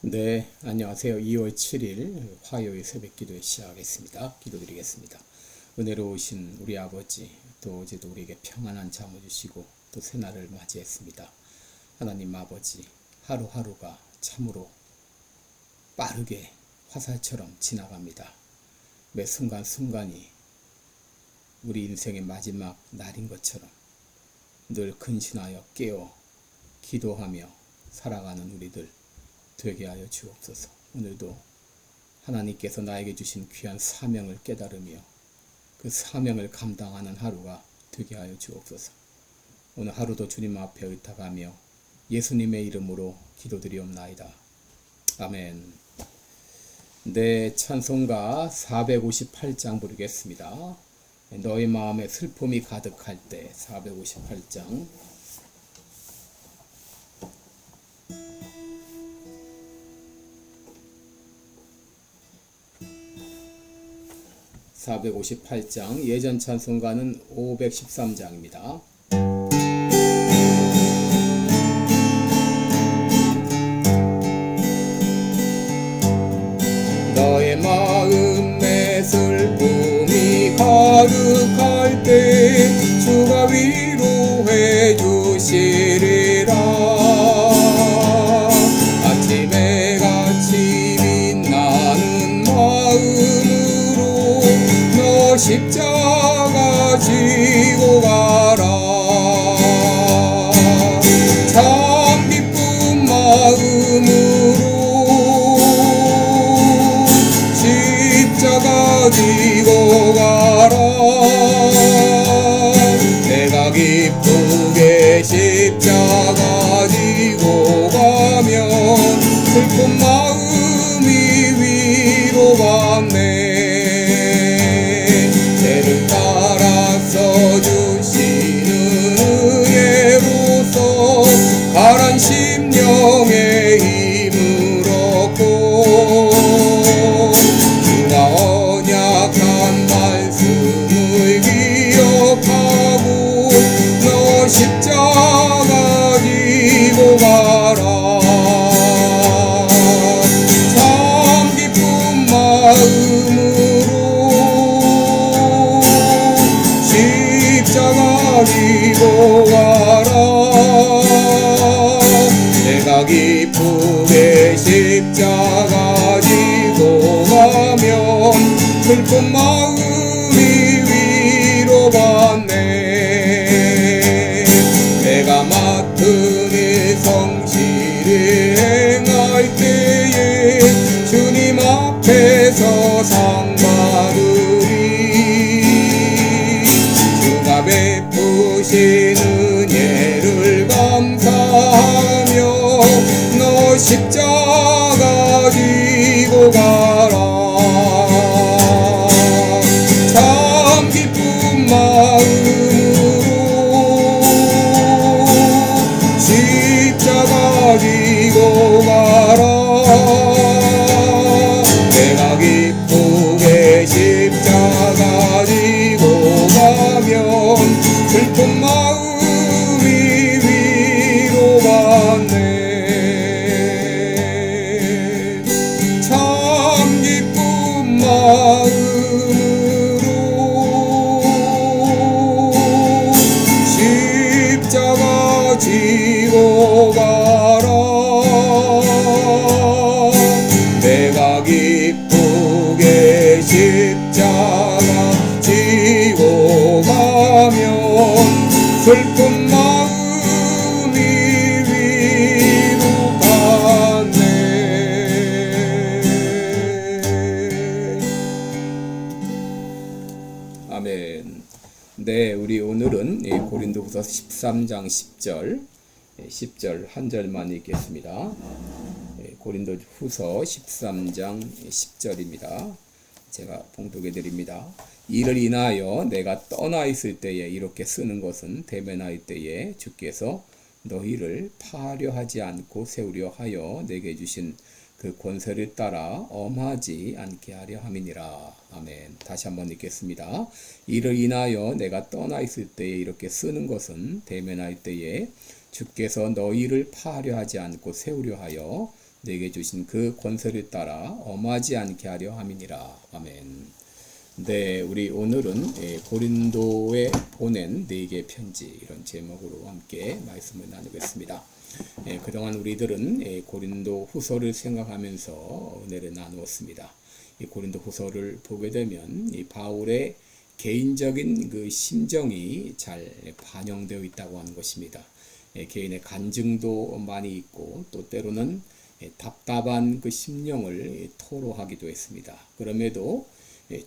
네, 안녕하세요. 2월 7일 화요일 새벽 기도에 시작하겠습니다. 기도드리겠습니다. 은혜로우신 우리 아버지, 또 어제도 우리에게 평안한 잠을 주시고 또 새날을 맞이했습니다. 하나님 아버지, 하루하루가 참으로 빠르게 화살처럼 지나갑니다. 매 순간순간이 우리 인생의 마지막 날인 것처럼 늘 근신하여 깨어 기도하며 살아가는 우리들 되게 하여 주옵소서. 오늘도 하나님께서 나에게 주신 귀한 사명을 깨달으며 그 사명을 감당하는 하루가 되게 하여 주옵소서. 오늘 하루도 주님 앞에 의탁하며 예수님의 이름으로 기도드리옵나이다. 아멘. 네, 찬송가 458장 부르겠습니다. 너의 마음에 슬픔이 가득할 때 458장 458장 예전 찬송가는 513장입니다. 너의 마음에 슬픔이 가득할 때 주가 위로해 주시리라. 아침에 같이 빛나는 마음으로 너 십자가 지고 가라. 참 기쁜 마음으로 십자가 지고 가라. 내가 기쁘게 십자가 지고 가면 슬픈 마음이 위로받네. 죄를 따라서 주시는 은혜로서 가란 심령의 힘을 얻고 주가 언약한 말씀을 기억하고 너 십자가 지고 가라. 참 기쁜 마음으로 십자가 지고 가라. 내가 기쁘게 십자가 지고 가면 슬픈 마음이 위로받네. 내가 맡은 일 성실히 행할 때에 주님 앞에서 상 받으리. 주가 베푸신 은혜를 감사하며 너 십자가 지고 가라. 참 기쁜 마음으로 십자가 지고 가라. 내가 기쁘게 십자가 지고 가면 슬픈 마음이 위로받네. 참 기쁜 마음으로 십자가 지고 가라. 내가 기쁘게 십자가 지고 가면 슬픈 마음이 위로받네. 아멘. 네, 우리 오늘은 고린도후서 13장 10절 한 절만 읽겠습니다. 고린도후서 13장 10절입니다. 제가 봉독해 드립니다. 이를 인하여 내가 떠나 있을 때에 이렇게 쓰는 것은 대면할 때에 주께서 너희를 파하려 하지 않고 세우려 하여 내게 주신 그 권세를 따라 엄하지 않게 하려 함이니라. 아멘. 다시 한번 읽겠습니다. 이를 인하여 내가 떠나 있을 때에 이렇게 쓰는 것은 대면할 때에 주께서 너희를 파하려 하지 않고 세우려 하여 내게 주신 그 권세를 따라 엄하지 않게 하려 함이니라. 아멘. 네, 우리 오늘은 고린도에 보낸 네 개의 편지 이런 제목으로 함께 말씀을 나누겠습니다. 그동안 우리들은 고린도 후서를 생각하면서 은혜를 나누었습니다. 이 고린도 후서를 보게 되면 이 바울의 개인적인 그 심정이 잘 반영되어 있다고 하는 것입니다. 개인의 간증도 많이 있고 또 때로는 답답한 그 심령을 토로하기도 했습니다. 그럼에도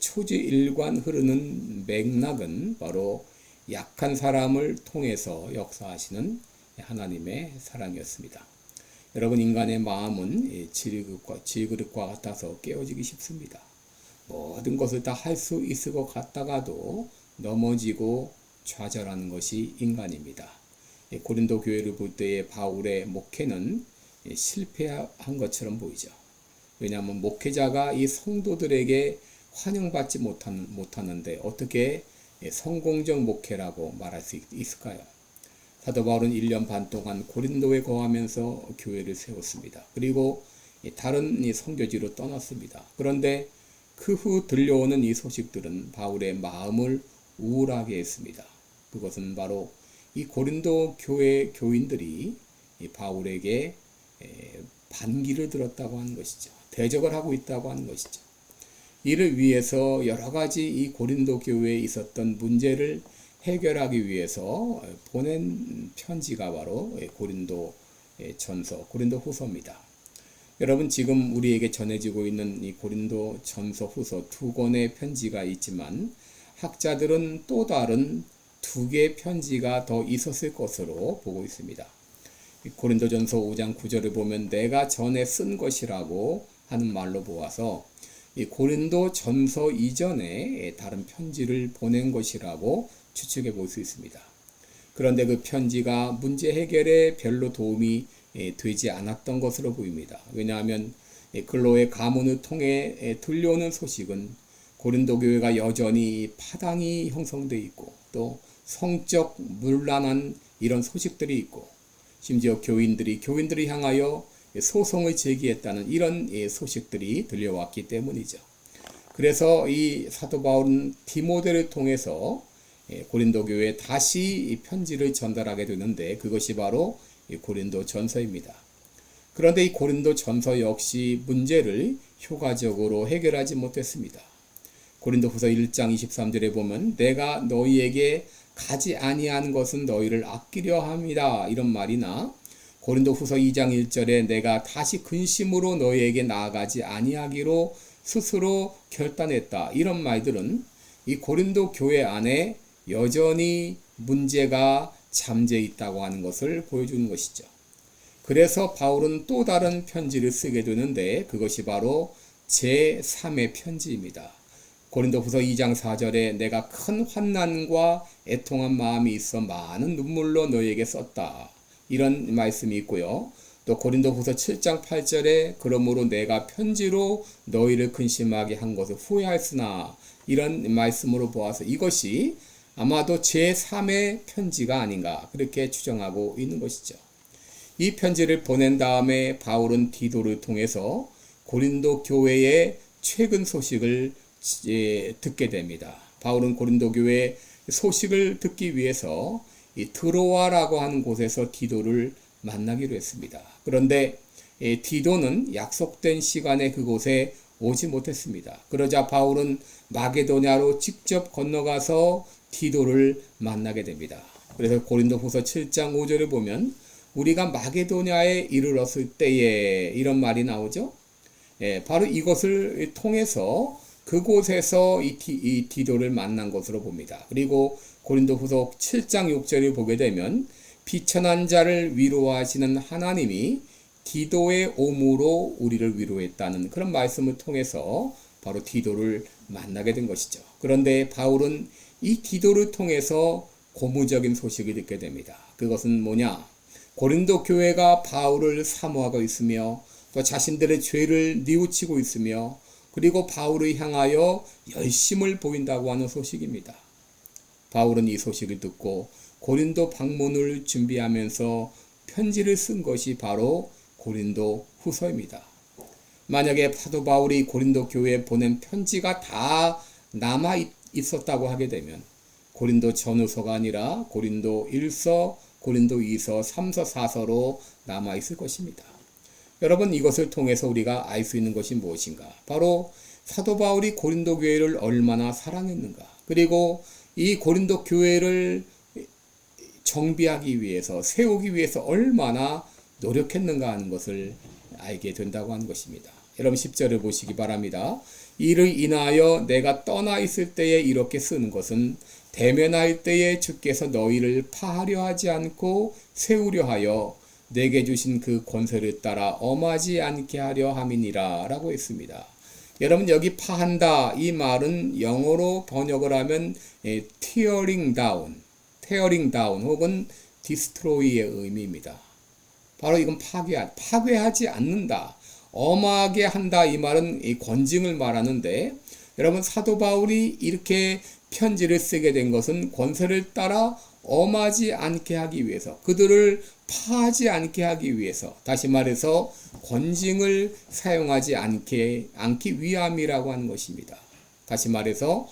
초지일관 흐르는 맥락은 바로 약한 사람을 통해서 역사하시는 하나님의 사랑이었습니다. 여러분, 인간의 마음은 질그릇과 같아서 깨어지기 쉽습니다. 모든 것을 다 할 수 있을 것 같다가도 넘어지고 좌절하는 것이 인간입니다. 고린도 교회를 볼 때의 바울의 목회는 실패한 것처럼 보이죠. 왜냐하면 목회자가 이 성도들에게 환영받지 못하는데 어떻게 성공적 목회라고 말할 수 있을까요? 사도 바울은 1년 반 동안 고린도에 거하면서 교회를 세웠습니다. 그리고 다른 선교지로 떠났습니다. 그런데 그 후 들려오는 이 소식들은 바울의 마음을 우울하게 했습니다. 그것은 바로 이 고린도 교회 교인들이 이 바울에게 반기를 들었다고 하는 것이죠. 대적을 하고 있다고 하는 것이죠. 이를 위해서 여러 가지 이 고린도 교회에 있었던 문제를 해결하기 위해서 보낸 편지가 바로 고린도 전서, 고린도 후서입니다. 여러분, 지금 우리에게 전해지고 있는 이 고린도 전서 후서 두 권의 편지가 있지만 학자들은 또 다른 두 개의 편지가 더 있었을 것으로 보고 있습니다. 고린도전서 5장 9절을 보면 내가 전에 쓴 것이라고 하는 말로 보아서 이 고린도 전서 이전에 다른 편지를 보낸 것이라고 추측해 볼 수 있습니다. 그런데 그 편지가 문제 해결에 별로 도움이 되지 않았던 것으로 보입니다. 왜냐하면 글로의 가문을 통해 들려오는 소식은 고린도 교회가 여전히 파당이 형성되어 있고 또 성적 문란한 이런 소식들이 있고 심지어 교인들이 향하여 소송을 제기했다는 이런 소식들이 들려왔기 때문이죠. 그래서 이 사도 바울은 디모데를 통해서 고린도 교회에 다시 편지를 전달하게 되는데 그것이 바로 고린도 전서입니다. 그런데 이 고린도 전서 역시 문제를 효과적으로 해결하지 못했습니다. 고린도후서 1장 23절에 보면 내가 너희에게 가지 아니한 것은 너희를 아끼려 함이라 이런 말이나 고린도후서 2장 1절에 내가 다시 근심으로 너희에게 나아가지 아니하기로 스스로 결단했다 이런 말들은 이 고린도 교회 안에 여전히 문제가 잠재 있다고 하는 것을 보여주는 것이죠. 그래서 바울은 또 다른 편지를 쓰게 되는데 그것이 바로 제3의 편지입니다. 고린도후서 2장 4절에 내가 큰 환난과 애통한 마음이 있어 많은 눈물로 너희에게 썼다. 이런 말씀이 있고요. 또 고린도후서 7장 8절에 그러므로 내가 편지로 너희를 근심하게 한 것을 후회하였으나 이런 말씀으로 보아서 이것이 아마도 제3의 편지가 아닌가 그렇게 추정하고 있는 것이죠. 이 편지를 보낸 다음에 바울은 디도를 통해서 고린도 교회의 최근 소식을 듣게 됩니다. 바울은 고린도 교회의 소식을 듣기 위해서 이 드로아라고 하는 곳에서 디도를 만나기로 했습니다. 그런데 디도는 약속된 시간에 그곳에 오지 못했습니다. 그러자 바울은 마게도냐로 직접 건너가서 디도를 만나게 됩니다. 그래서 고린도후서 7장 5절을 보면 우리가 마게도냐에 이르렀을 때에 이런 말이 나오죠. 바로 이것을 통해서 그곳에서 이 디도를 만난 것으로 봅니다. 그리고 고린도후서 7장 6절을 보게 되면 비천한 자를 위로하시는 하나님이 디도의 오므로 우리를 위로했다는 그런 말씀을 통해서 바로 디도를 만나게 된 것이죠. 그런데 바울은 이 디도를 통해서 고무적인 소식을 듣게 됩니다. 그것은 뭐냐? 고린도 교회가 바울을 사모하고 있으며 또 자신들의 죄를 뉘우치고 있으며 그리고 바울을 향하여 열심을 보인다고 하는 소식입니다. 바울은 이 소식을 듣고 고린도 방문을 준비하면서 편지를 쓴 것이 바로 고린도 후서입니다. 만약에 사도 바울이 고린도 교회에 보낸 편지가 다 남아 있었다고 하게 되면 고린도 전후서가 아니라 고린도 1서, 고린도 2서, 3서, 4서로 남아 있을 것입니다. 여러분, 이것을 통해서 우리가 알 수 있는 것이 무엇인가? 바로 사도 바울이 고린도 교회를 얼마나 사랑했는가? 그리고 이 고린도 교회를 정비하기 위해서, 세우기 위해서 얼마나 노력했는가 하는 것을 알게 된다고 하는 것입니다. 여러분 10절을 보시기 바랍니다. 이를 인하여 내가 떠나 있을 때에 이렇게 쓰는 것은 대면할 때에 주께서 너희를 파하려 하지 않고 세우려 하여 내게 주신 그 권세를 따라 엄하지 않게 하려 함이니라 라고 했습니다. 여러분 여기 파한다 이 말은 영어로 번역을 하면 tearing down 혹은 destroy의 의미입니다. 바로 이건 파괴하지 않는다. 엄하게 한다 이 말은 이 권징을 말하는데 여러분 사도 바울이 이렇게 편지를 쓰게 된 것은 권세를 따라 엄하지 않게 하기 위해서 그들을 파하지 않게 하기 위해서 다시 말해서 권징을 사용하지 않기 위함이라고 하는 것입니다. 다시 말해서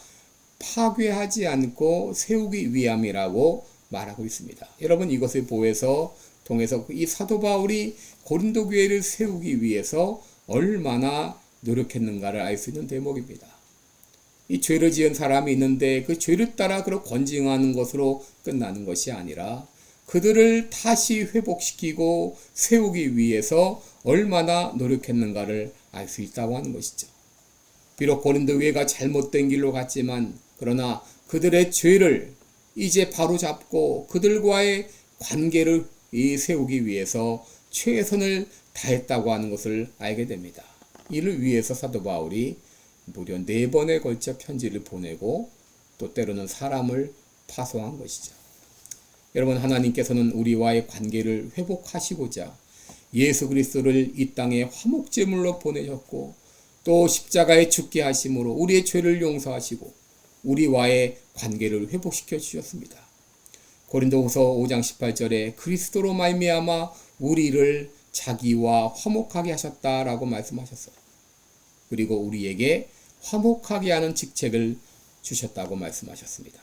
파괴하지 않고 세우기 위함이라고 말하고 있습니다. 여러분 이것을 통해서 이 사도 바울이 고린도 교회를 세우기 위해서 얼마나 노력했는가를 알 수 있는 대목입니다. 이 죄를 지은 사람이 있는데 그 죄를 따라 그렇게 권징하는 것으로 끝나는 것이 아니라 그들을 다시 회복시키고 세우기 위해서 얼마나 노력했는가를 알 수 있다고 하는 것이죠. 비록 고린도 교회가 잘못된 길로 갔지만 그러나 그들의 죄를 이제 바로잡고 그들과의 관계를 세우기 위해서 최선을 다했다고 하는 것을 알게 됩니다. 이를 위해서 사도 바울이 무려 4번에 걸쳐 편지를 보내고 또 때로는 사람을 파송한 것이죠. 여러분 하나님께서는 우리와의 관계를 회복하시고자 예수 그리스도를 이 땅에 화목제물로 보내셨고 또 십자가에 죽게 하심으로 우리의 죄를 용서하시고 우리와의 관계를 회복시켜 주셨습니다. 고린도후서 5장 18절에 그리스도로 말미암아 우리를 자기와 화목하게 하셨다라고 말씀하셨어요. 그리고 우리에게 화목하게 하는 직책을 주셨다고 말씀하셨습니다.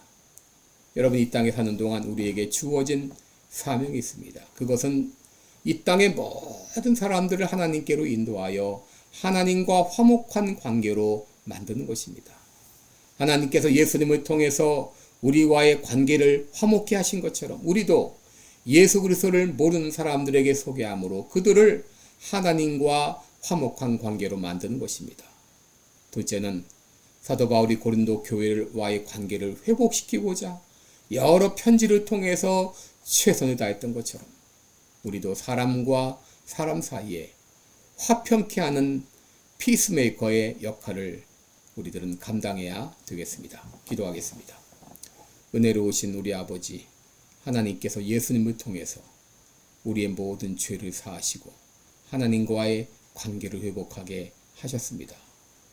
여러분 이 땅에 사는 동안 우리에게 주어진 사명이 있습니다. 그것은 이 땅의 모든 사람들을 하나님께로 인도하여 하나님과 화목한 관계로 만드는 것입니다. 하나님께서 예수님을 통해서 우리와의 관계를 화목케 하신 것처럼 우리도 예수 그리스도를 모르는 사람들에게 소개함으로 그들을 하나님과 화목한 관계로 만드는 것입니다. 둘째는 사도 바울이 고린도 교회와의 관계를 회복시키고자 여러 편지를 통해서 최선을 다했던 것처럼 우리도 사람과 사람 사이에 화평케 하는 피스메이커의 역할을 우리들은 감당해야 되겠습니다. 기도하겠습니다. 은혜로우신 우리 아버지 하나님께서 예수님을 통해서 우리의 모든 죄를 사하시고 하나님과의 관계를 회복하게 하셨습니다.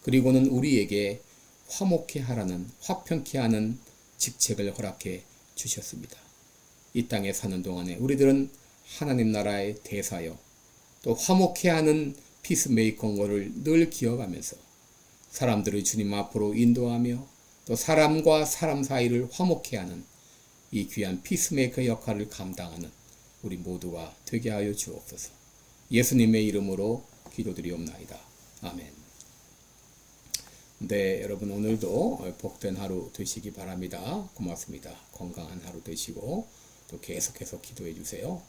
그리고는 우리에게 화목케 하라는 화평케 하는 직책을 허락해 주셨습니다. 이 땅에 사는 동안에 우리들은 하나님 나라의 대사여 또 화목케 하는 피스메이커를 늘 기억하면서 사람들을 주님 앞으로 인도하며 또 사람과 사람 사이를 화목케 하는 이 귀한 피스메이커 역할을 감당하는 우리 모두가 되게 하여 주옵소서. 예수님의 이름으로 기도드리옵나이다. 아멘. 네, 여러분 오늘도 복된 하루 되시기 바랍니다. 고맙습니다. 건강한 하루 되시고 또 계속해서 기도해 주세요.